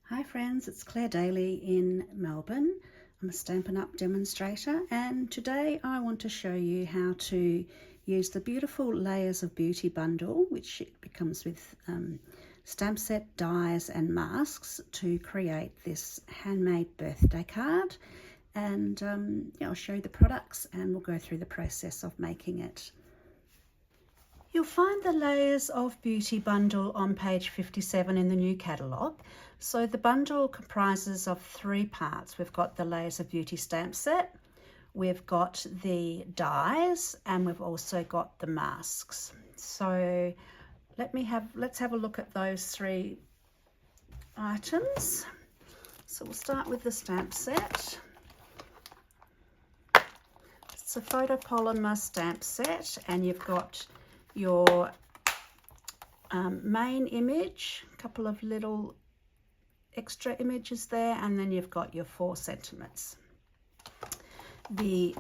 Hi friends, it's Claire Daly in Melbourne. I'm a Stampin' Up demonstrator, and today I want to show you how to use the beautiful Layers of Beauty bundle, which comes with stamp set, dies and masks, to create this handmade birthday card. And I'll show you the products and we'll go through the process of making it. You'll find the Layers of Beauty bundle on page 57 in the new catalogue. So the bundle comprises of 3 parts. We've got the Layers of Beauty stamp set, we've got the dies, and we've also got the masks. So let's have a look at those 3 items. So we'll start with the stamp set. It's a photopolymer stamp set, and you've got your main image, a couple of little extra images there, and then you've got your 4 sentiments. The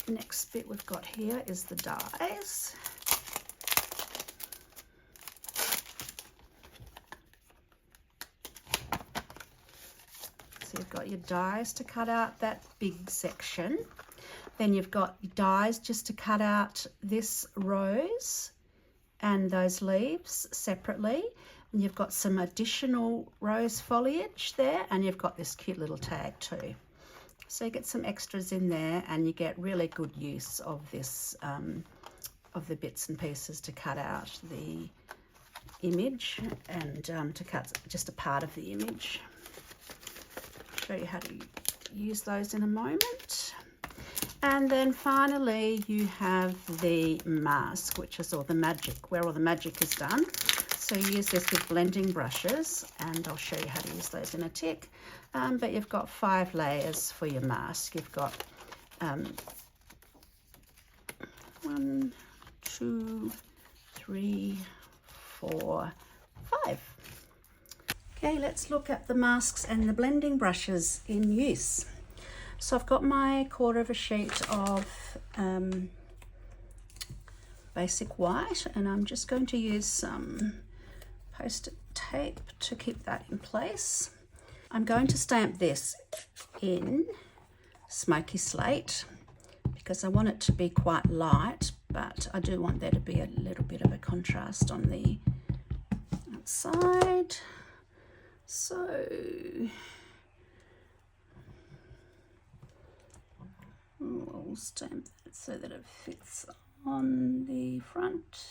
next bit we've got here is the dies. So you've got your dies to cut out that big section. Then you've got dies just to cut out this rose and those leaves separately. And you've got some additional rose foliage there, and you've got this cute little tag too. So you get some extras in there, and you get really good use of this, of the bits and pieces to cut out the image and to cut just a part of the image. I'll show you how to use those in a moment. And then finally you have the mask, which is all the magic, where all the magic is done. So you use this with blending brushes, and I'll show you how to use those in a tick. But you've got 5 layers for your mask. You've got 1, 2, 3, 4, 5. Okay, let's look at the masks and the blending brushes in use. So I've got my 1/4 of a sheet of basic white, and I'm just going to use some post-it tape to keep that in place. I'm going to stamp this in smoky slate because I want it to be quite light, but I do want there to be a little bit of a contrast on the outside. So I'll stamp that so that it fits on the front.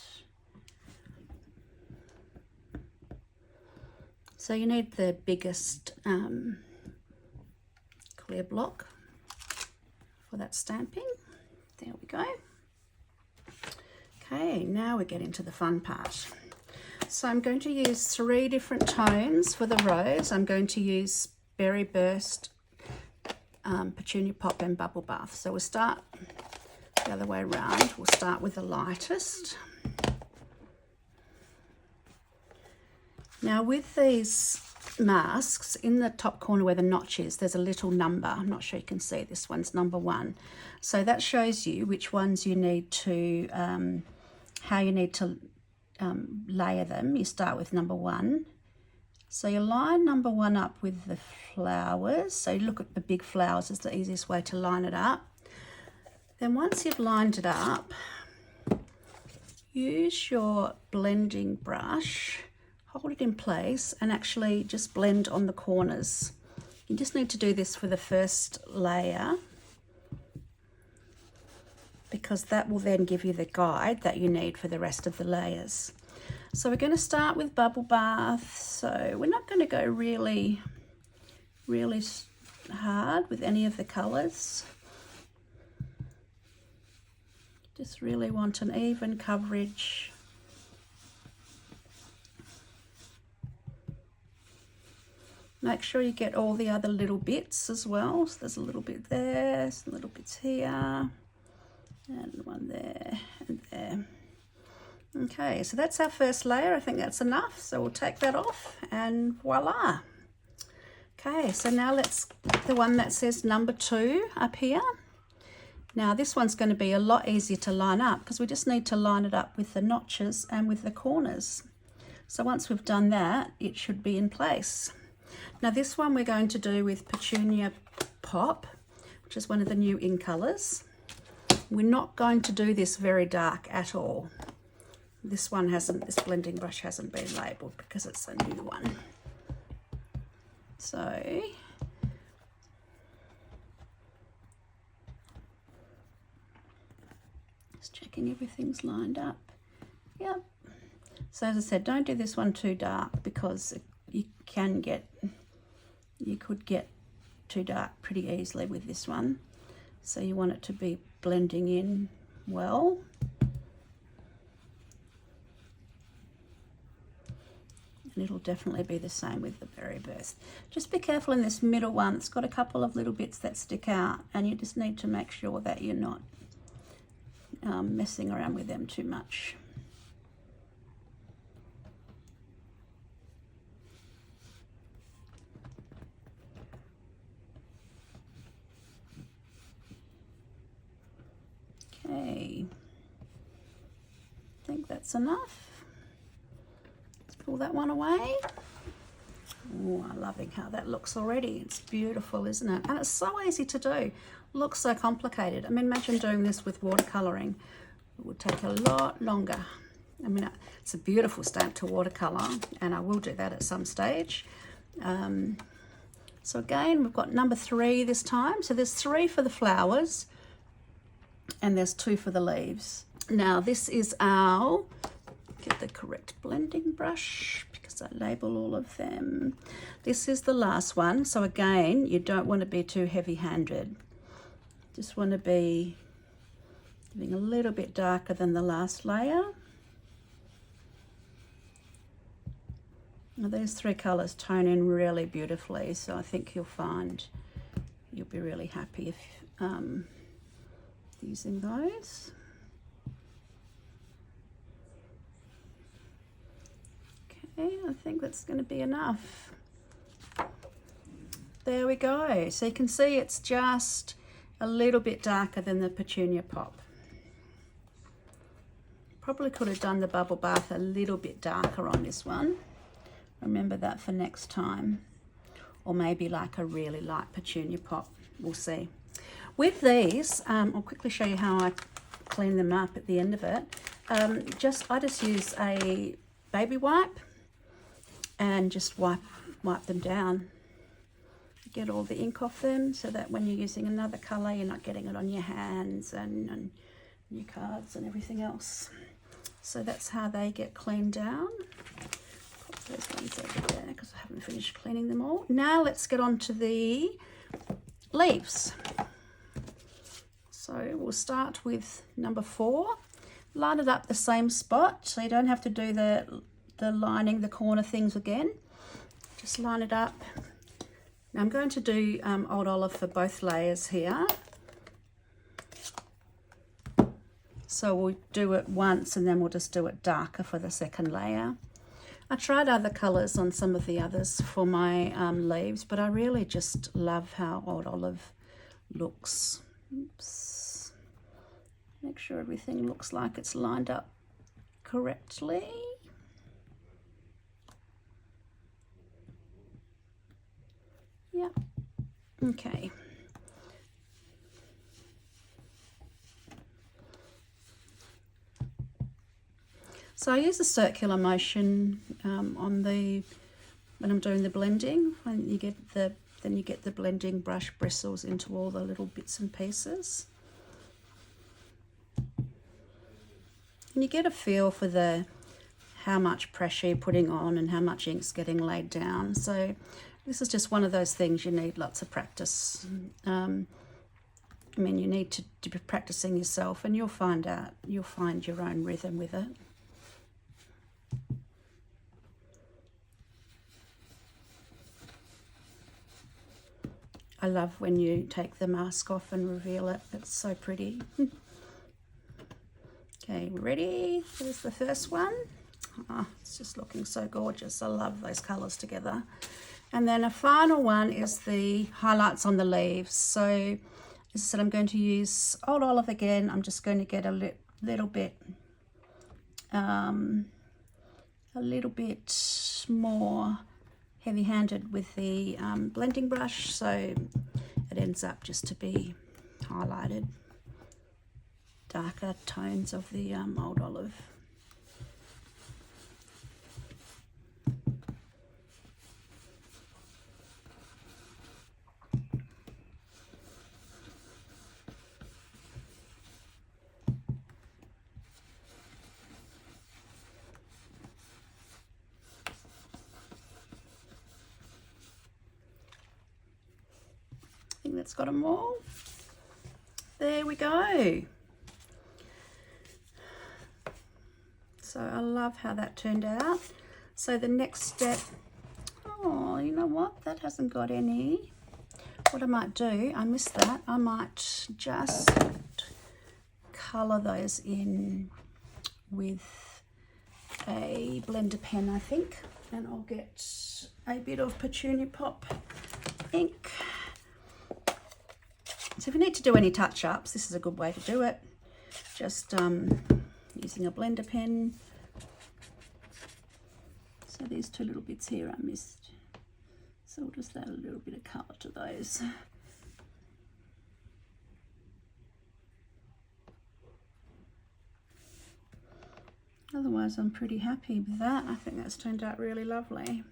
So you need the biggest clear block for that stamping. There we go. Okay, now we get into the fun part. So I'm going to use 3 different tones for the rose. I'm going to use Berry Burst, Petunia Pop and Bubble Bath. So we'll start the other way around. We'll start with the lightest. Now with these masks, in the top corner where the notch is, there's a little number. I'm not sure you can see, this one's number 1. So that shows you which ones you need to, how you need to layer them. You start with number 1. So you line number 1 up with the flowers. So you look at the big flowers is the easiest way to line it up. Then once you've lined it up, use your blending brush, hold it in place, and actually just blend on the corners. You just need to do this for the first layer because that will then give you the guide that you need for the rest of the layers. So we're going to start with Bubble Bath. So we're not going to go really hard with any of the colours. Just really want an even coverage. Make sure you get all the other little bits as well. So there's a little bit there, some little bits here, and one there and there. Okay, so that's our first layer. I think that's enough. So we'll take that off and voila. Okay, so now let's get the one that says number 2 up here. Now this one's going to be a lot easier to line up because we just need to line it up with the notches and with the corners. So once we've done that, it should be in place. Now this one we're going to do with Petunia Pop, which is one of the new in colours. We're not going to do this very dark at all. This blending brush hasn't been labelled because it's a new one. So just checking everything's lined up. Yep. So as I said, don't do this one too dark because you could get too dark pretty easily with this one. So you want it to be blending in well. And it'll definitely be the same with the Berry Burst. Just be careful in this middle one. It's got a couple of little bits that stick out, and you just need to make sure that you're not messing around with them too much. Okay, I think that's enough. Let's pull that one away. Oh, I'm loving how that looks already. It's beautiful, isn't it? And it's so easy to do. Looks so complicated. I mean, imagine doing this with watercolouring. It would take a lot longer. I mean, it's a beautiful stamp to watercolour, and I will do that at some stage. So again, we've got number 3 this time. So there's 3 for the flowers, and there's 2 for the leaves. Now this is our, get the correct blending brush because I label all of them. This is the last one. So again, you don't want to be too heavy-handed. Just want to be getting a little bit darker than the last layer. Now these 3 colours tone in really beautifully, so I think you'll find you'll be really happy if using those. Okay, I think that's going to be enough. There we go. So you can see it's just a little bit darker than the Petunia Pop. Probably could have done the bubble bath a little bit darker on this one. Remember that for next time. Or maybe like a really light Petunia Pop. We'll see. With these, I'll quickly show you how I clean them up at the end of it. I just use a baby wipe and just wipe them down. Get all the ink off them so that when you're using another colour, you're not getting it on your hands and your cards and everything else. So that's how they get cleaned down. Put those ones over there because I haven't finished cleaning them all. Now let's get on to the leaves. So we'll start with number 4. Line it up the same spot so you don't have to do the lining, the corner things again. Just line it up. Now I'm going to do Old Olive for both layers here. So we'll do it once and then we'll just do it darker for the second layer. I tried other colours on some of the others for my leaves, but I really just love how Old Olive looks. Oops. Make sure everything looks like it's lined up correctly. Yep. Okay. So I use a circular motion when I'm doing the blending. When you get the blending brush bristles into all the little bits and pieces. And you get a feel for how much pressure you're putting on and how much ink's getting laid down. So this is just one of those things you need lots of practice. I mean, you need to be practicing yourself, and you'll find your own rhythm with it. I love when you take the mask off and reveal it. It's so pretty. Okay, ready? Here's the first one. Oh, it's just looking so gorgeous. I love those colours together. And then a final one is the highlights on the leaves. So as I said, I'm going to use Old Olive again. I'm just going to get a little bit more heavy-handed with the blending brush, so it ends up just to be highlighted darker tones of the old olive. I think that's got them all. There we go. So I love how that turned out. So the next step, oh, you know what? That hasn't got any. What I might do, I missed that. I might just colour those in with a blender pen, I think. And I'll get a bit of Petunia Pop ink. So if you need to do any touch-ups, this is a good way to do it. Just using a blender pen. So these two little bits here I missed. So we'll just add a little bit of colour to those. Otherwise I'm pretty happy with that. I think that's turned out really lovely.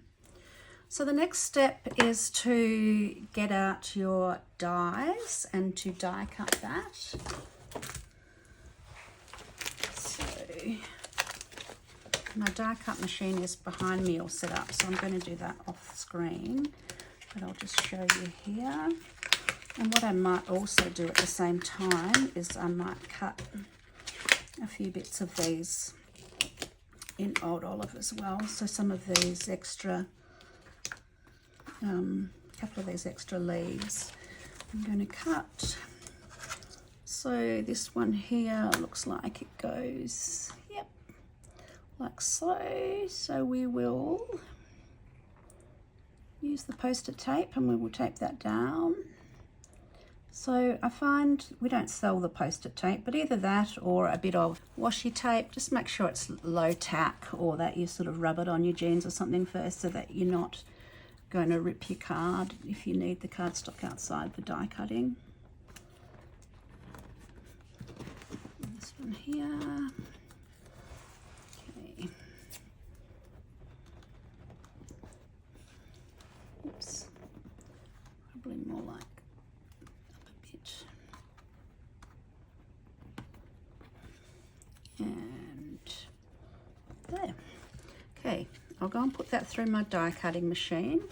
So the next step is to get out your dies and to die cut that. So my die cut machine is behind me all set up, so I'm going to do that off screen, but I'll just show you here. And what I might also do at the same time is I might cut a few bits of these in old olive as well. So some of these extra couple of these extra leaves I'm going to cut. So this one here looks like it goes, yep, like so. So we will use the post-it tape and we will tape that down. So I find we don't sell the post-it tape, but either that or a bit of washi tape. Just make sure it's low tack, or that you sort of rub it on your jeans or something first, so that you're not going to rip your card if you need the cardstock outside for die cutting. This one here. Okay. Oops. Probably more like up a bit. And there. Okay. I'll go and put that through my die cutting machine,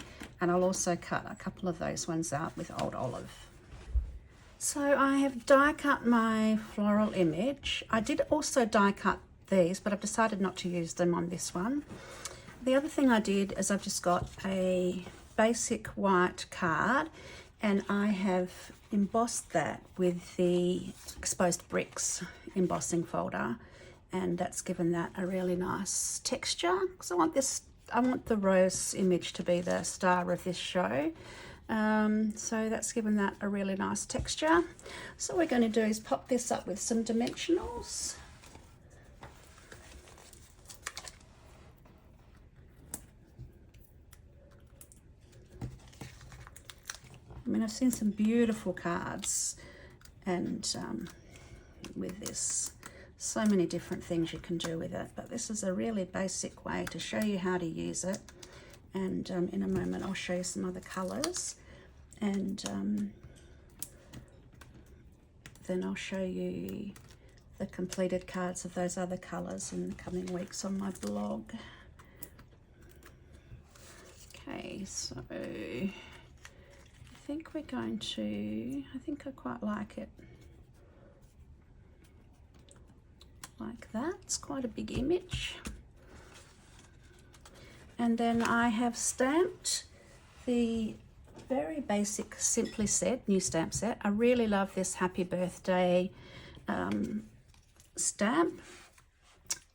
and I'll also cut a couple of those ones out with old olive. So I have die cut my floral image. I did also die cut these, but I've decided not to use them on this one. The other thing I did is I've just got a basic white card, and I have embossed that with the exposed bricks embossing folder. And that's given that a really nice texture, because I want the rose image to be the star of this show. So that's given that a really nice texture. So what we're going to do is pop this up with some dimensionals. I mean, I've seen some beautiful cards and with this. So many different things you can do with it, but this is a really basic way to show you how to use it. And in a moment I'll show you some other colours, and then I'll show you the completed cards of those other colours in the coming weeks on my blog. Okay, so I think we're going to, I think I quite like it like that. It's quite a big image. And then I have stamped the very basic Simply Set new stamp set. I really love this Happy Birthday stamp,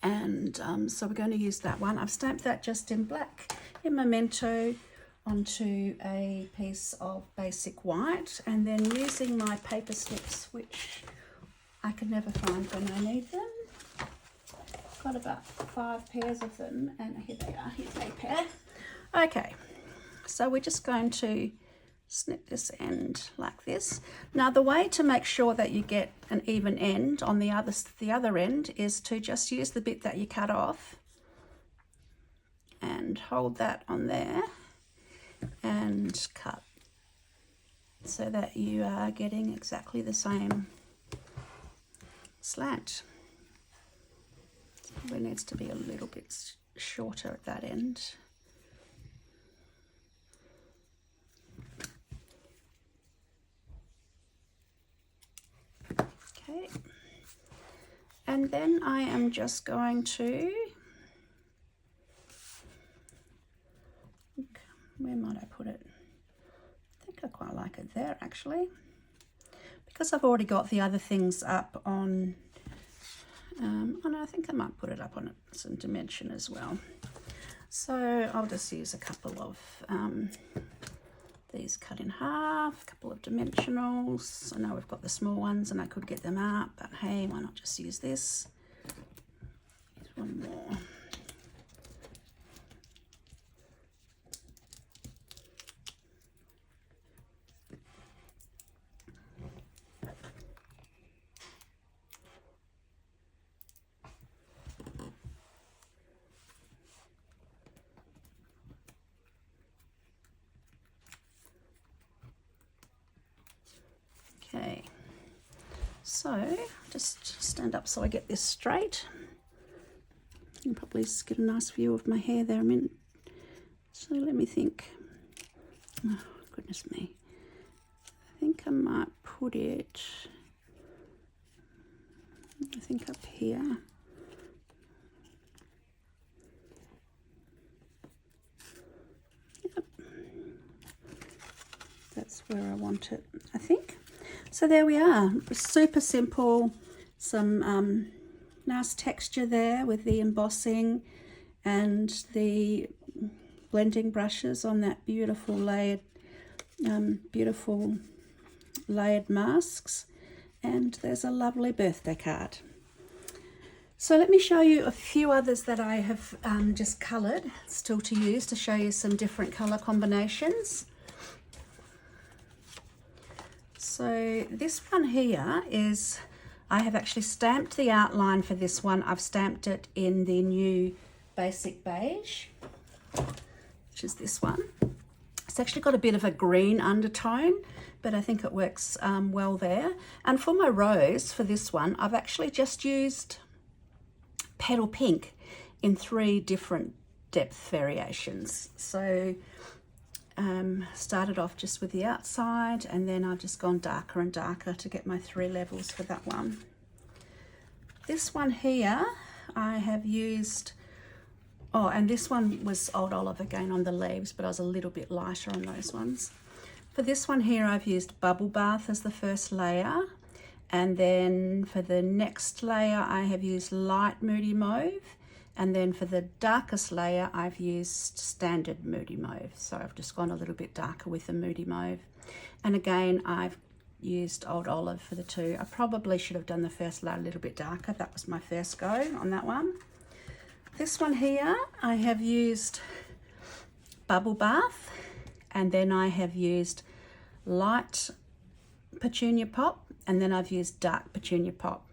and so we're going to use that one. I've stamped that just in black in Memento onto a piece of basic white, and then using my paper snips, which I can never find when I need them. Got about 5 pairs of them, and here they are. Here's a pair. Okay, So we're just going to snip this end like this. Now the way to make sure that you get an even end on the other end is to just use the bit that you cut off and hold that on there and cut so that you are getting exactly the same slant. It probably needs to be a little bit shorter at that end. Okay, and then I am just going to, where might I put it? I think I quite like it there actually, because I've already got the other things up on, oh no, I think I might put it up on some dimension as well. So I'll just use a couple of these cut in half, a couple of dimensionals. I know we've got the small ones and I could get them out, but hey, why not just use this? Here's one more. Okay, so just stand up so I get this straight. You can probably get a nice view of my hair there a minute. So let me think. Oh, goodness me. I think I might put it, I think up here. Yep. That's where I want it, I think. So there we are, super simple, some nice texture there with the embossing and the blending brushes on that beautiful layered masks, and there's a lovely birthday card. So let me show you a few others that I have just coloured, still to use, to show you some different colour combinations. So this one here is, I have actually stamped the outline for this one. I've stamped it in the new basic beige, which is this one. It's actually got a bit of a green undertone, but I think it works well there. And for my rose, for this one, I've actually just used Petal Pink in 3 different depth variations. So started off just with the outside, and then I've just gone darker and darker to get my 3 levels for that one. This one here I have used, oh, and this one was Old Olive again on the leaves, but I was a little bit lighter on those ones. For this one here I've used Bubble Bath as the first layer, and then for the next layer I have used Light Moody Mauve, and then for the darkest layer I've used Standard Moody Mauve. So I've just gone a little bit darker with the Moody Mauve. And again, I've used Old Olive for the 2. I probably should have done the first layer a little bit darker. That was my first go on that one. This one here, I have used Bubble Bath, and then I have used Light Petunia Pop, and then I've used Dark Petunia Pop.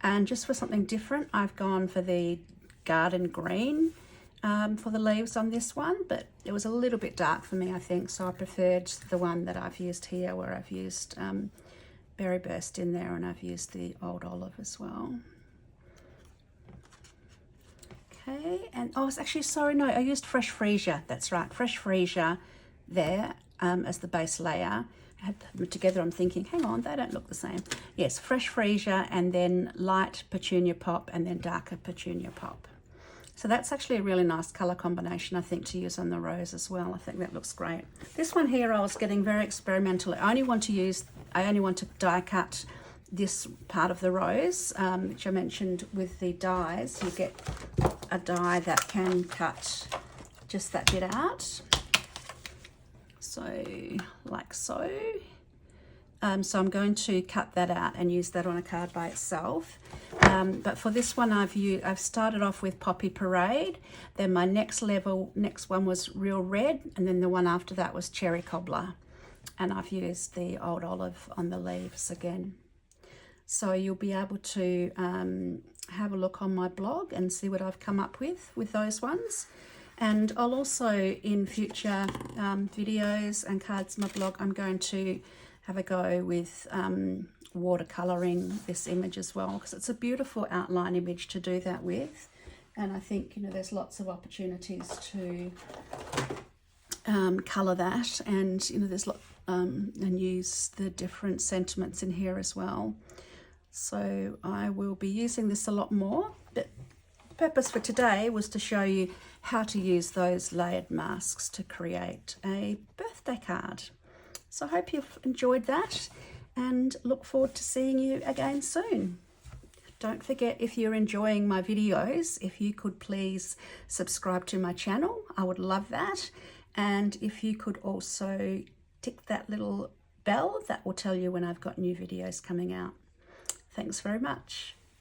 And just for something different, I've gone for the Garden Green for the leaves on this one, but it was a little bit dark for me, I think, so I preferred the one that I've used here, where I've used Berry Burst in there, and I've used the Old Olive as well. Okay, and oh, it's actually, sorry, no, I used Fresh Freesia, that's right, Fresh Freesia there as the base layer. I had them together, I'm thinking, hang on, they don't look the same. Yes, Fresh Freesia, and then Light Petunia Pop, and then Darker Petunia Pop. So that's actually a really nice colour combination, I think, to use on the rose as well. I think that looks great. This one here, I was getting very experimental. I only want to die cut this part of the rose, which I mentioned with the dies. You get a die that can cut just that bit out. So, like so. So I'm going to cut that out and use that on a card by itself. But for this one, I've started off with Poppy Parade. Then my next one was Real Red, and then the one after that was Cherry Cobbler. And I've used the Old Olive on the leaves again. So you'll be able to have a look on my blog and see what I've come up with those ones. And I'll also, in future videos and cards on my blog, I'm going to have a go with watercolouring this image as well, because it's a beautiful outline image to do that with. And I think, you know, there's lots of opportunities to colour that, and, you know, there's and use the different sentiments in here as well. So I will be using this a lot more, but the purpose for today was to show you how to use those layered masks to create a birthday card. So I hope you've enjoyed that, and look forward to seeing you again soon. Don't forget, if you're enjoying my videos, if you could please subscribe to my channel, I would love that. And if you could also tick that little bell, that will tell you when I've got new videos coming out. Thanks very much.